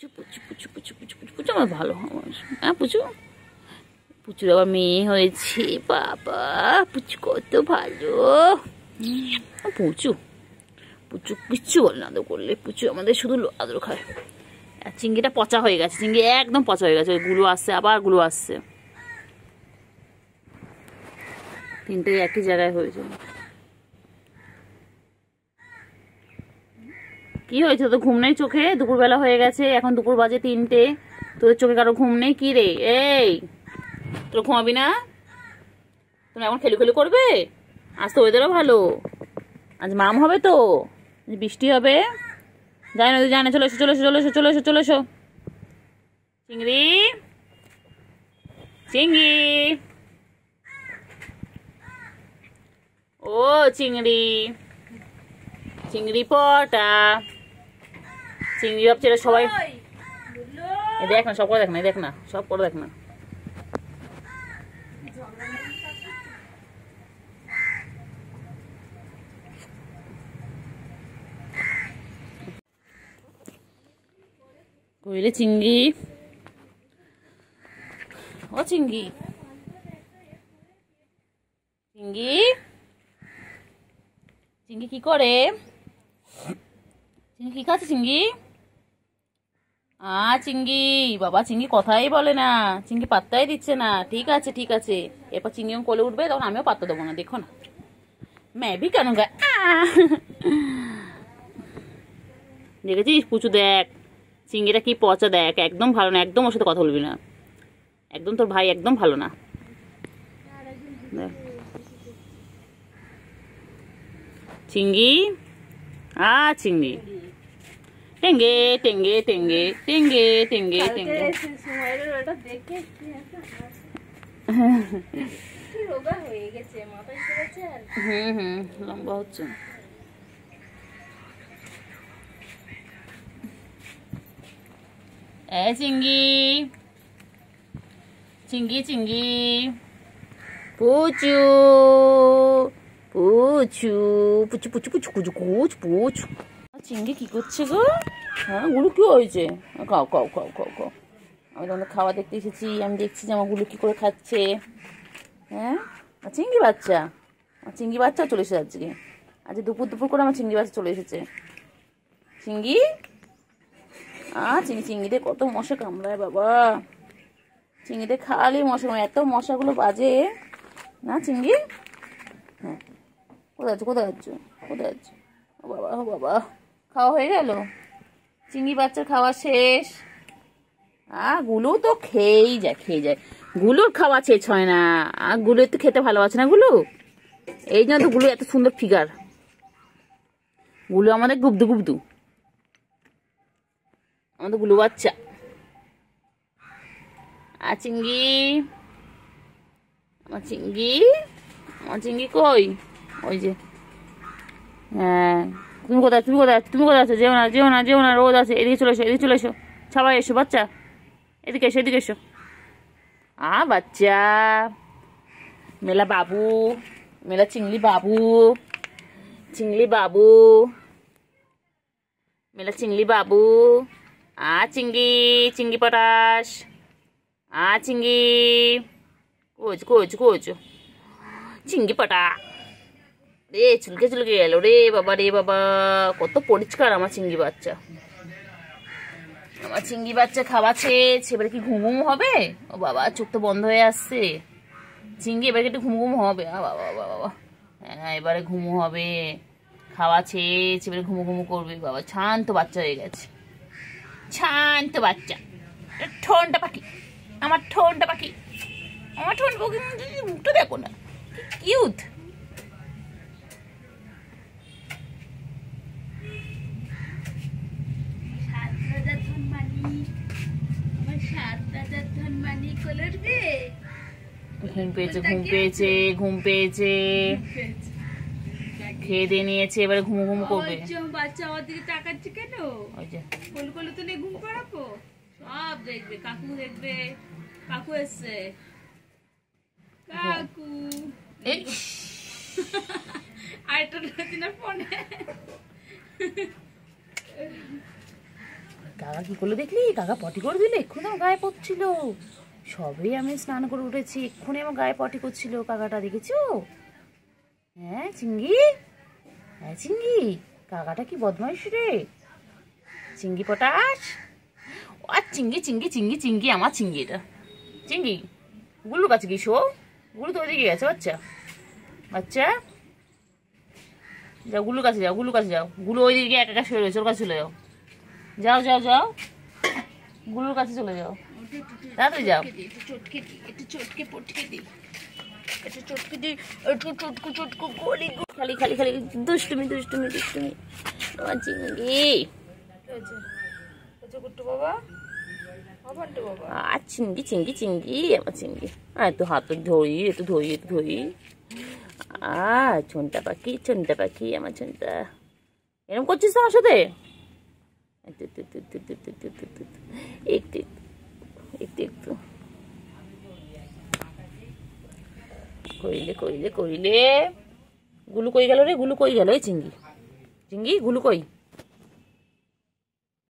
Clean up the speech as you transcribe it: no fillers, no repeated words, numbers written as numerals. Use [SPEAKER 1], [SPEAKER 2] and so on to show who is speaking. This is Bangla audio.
[SPEAKER 1] পুচু পুচু পুচু পুচু পুচু পুচু পুচু আমার ভালো আমার। হ্যাঁ পুচু, পুচুর আবার মেয়ে হয়েছে। বাবা পুচু কত ভালো। পুচু পুচু কিচ্ছু বলে না আদর করলে। পুচু আমাদের শুধু আদর খায়। আর চিংড়িটা পচা হয়ে গেছে, চিংড়ি একদম পচা হয়ে গেছে। গুলো আসছে, আবার গুলো আসছে। তিনটে একই জায়গায় হয়েছে। কি হয়েছে? তো ঘুম নেই চোখে? দুপুরবেলা হয়ে গেছে, এখন দুপুর বাজে 3টে। তোদের চোখে কারো ঘুম নেই? কি রে এই, তোর ঘুমাবি না? তুমি এখন খেলু খেলু করবে? আজ তো ওয়েদারও ভালো, আজ মাম হবে তো, বৃষ্টি হবে। যাই না যাই না, চলে এসো চলে এসো চলে এসো চলে এসো চলে এসো। চিংড়ি চিংড়ি, ও চিংড়ি, চিংড়ি পটা, চিংড়ি ভাবছে সবাই। দেখ না, সব করে দেখ না, দেখ না, সব করে দেখ না। কইলে চিংড়ি, ও চিংড়ি, চিংড়ি, চিংড়ি কি করে? চিংড়ি কি খাচ্ছে? চিংড়ি চিংড়ি, বাবা চিংড়ি কথাই বলে না, চিংড়ি পাত্তাই দিচ্ছে না। ঠিক আছে ঠিক আছে, এরপর চিংড়ি কোলে উঠবে, তখন আমিও পাত্তা দেবো না। দেখো না ম্যাবি কেন গায়। দেখেছিস পুচু? দেখ চিংড়িটা কি পচা, দেখ একদম ভালো না, একদম ওর সাথে কথা বলবি না, একদম তোর ভাই একদম ভালো না। চিংড়ি চিংড়ি, টেঙ্গে টেঙ্গে টেঙ্গে টেঙ্গে টেঙ্গে টেঙ্গে। লম্বা হচ্ছে। চিংড়ি চিংড়ি চিংড়ি, পুচু পুচু পুচু পুচু পুচু কুচু কুচ পুচু। চিংড়ি কি করছে গো? হ্যাঁ গুলো কি হয়েছে? খাও খাও খাও খাও খাও। আমি তোমাদের খাওয়া দেখতে এসেছি, আমি দেখছি যে আমার গুলো কি করে খাচ্ছে। হ্যাঁ চিংড়ি বাচ্চা, চিংড়ি বাচ্চাও চলে এসে যাচ্ছে। আজ দুপুর দুপুর করে আমার চিংড়ি বাচ্চা চলে এসেছে। চিংড়ি চিংড়ি, চিংড়িতে কত মশা কামড়ায় বাবা, চিংড়িতে খালি মশা, এত মশাগুলো বাজে না চিংড়ি। হ্যাঁ কোথায় যাচ্ছ কোথায় যাচ্ছ কোথায় যাচ্ছ? ও বাবা ও বাবা, খাওয়া হয়ে গেল? চিংড়ি বাচ্চার খাওয়া শেষ। গুলো তো খেয়েই যায় খেয়ে যায়, গুলোর খাওয়া শেষ হয় না। গুলো তো খেতে ভালোবাসে না গুলো, এই জন্য তো গুলো এত সুন্দর ফিগার। গুলো আমাদের গুবদু গুবদু, আমাদের গুলো বাচ্চা। চিংড়ি, আমার চিংড়ি, আমার চিংড়ি কই? ওই যে, হ্যাঁ তুমি কোথায় তুমি কোথায় তুমি কোথায় আছো? যেও না যেও না যেও না, রোদ আছে। এদিকে চলে এসো, এদিকে চলে এসো, সবাই এসো বাচ্চা, এদিকে এসো এদিকে এসো। বাচ্চা মেলা বাবু, মেলা চিংড়ি বাবু, চিংড়ি বাবু, মেলা চিংড়ি বাবু। চিংড়ি চিংড়ি পটাশ, চিংড়ি কোচ কোচ কোচ, চিংড়ি পটা। রে চুলকে চুলকে গেল রে বাবা, রে বাবা কত পরিষ্কার আমার চিংড়ি বাচ্চা। আমার চিংড়ি বাচ্চা খাওয়াচ্ছে, এবারে কি ঘুম ঘুম হবে? ও বাবা চোখ তো বন্ধ হয়ে আসছে। চিংড়ি এবারে একটু ঘুম ঘুম হবে। বাবা বাবা বাবা, হ্যাঁ এবারে ঘুম হবে। খাওয়াচ্ছে, এবারে ঘুমু ঘুমু করবে। বাবা শান্ত বাচ্চা হয়ে গেছে, শান্ত বাচ্চা। ঠোনটা পাখি, আমার ঠোনটা পাখি, আমার ঠোন মুখটা দেখো না, কিউট। ঘুম পেয়েছে ঘুম পেয়েছে ঘুম পেয়েছে, খেয়ে দিয়ে নিয়েছে, এবারে ঘুমু ঘুমু করবে।
[SPEAKER 2] বাচ্চা আমার দিকে তাকাচ্ছে কেন? কোলে তো নিয়ে ঘুম পাড়াবো, সব দেখবে, কাকু দেখবে, কাকু এসছে, কাকু। আরেকটা না ফোনে
[SPEAKER 1] কাকা কি করলো দেখলি? কাকা পটি করে দিলে, এক্ষুনি আমার গায়ে পড়ছিল। সবে আমি স্নান করে উঠেছি, এক্ষুনি আমার গায়ে পটি করছিল কাকাটা, দেখেছো? হ্যাঁ চিঙ্গি, হ্যাঁ চিঙ্গি, কাকাটা কি বদমাইশ রে, চিঙ্গি পটাশ। আর চিঙ্গি চিঙ্গি চিঙ্গি চিঙ্গি, আমার চিঙ্গি এটা চিঙ্গি। গুল্লুর কাছে কি শো? গুলু তো ওইদিকে গেছে। বাচ্চা বাচ্চা, যাও গুলুর কাছে যাও, গুলুর কাছে যাও। গুলু ওইদিকে একা একা শুয়ে রয়েছে, ওর কাছে চলে যাও। যাও যাও যাও, গুলুর কাছে চলে যাও, তাড়াতাড়ি যাও। একটু চটকে পটকে দিই, একটু চটকে দিই, একটু চটকু চটকু করি। খালি খালি খালি দুষ্টুমি দুষ্টুমি দুষ্টুমি, আমার চিঙ্গি। গুট্টু বাবা, আর চিঙ্গি চিঙ্গি চিঙ্গি, আমার চিঙ্গি। একটু হাত ধরি, একটু ধরি, একটু ধরি। ছোনটা পাখি, ছোনটা পাখি, আমার ছোনটা। এরকম করছিস আমার সাথে? একটু একটু একটু একটু একটু একটু একটু একটু একটু করিলে করিলে করিলে। গুলু কই গেল রে? গুলু কই গেল? এই চিঙ্গি, চিঙ্গি গুলু কই?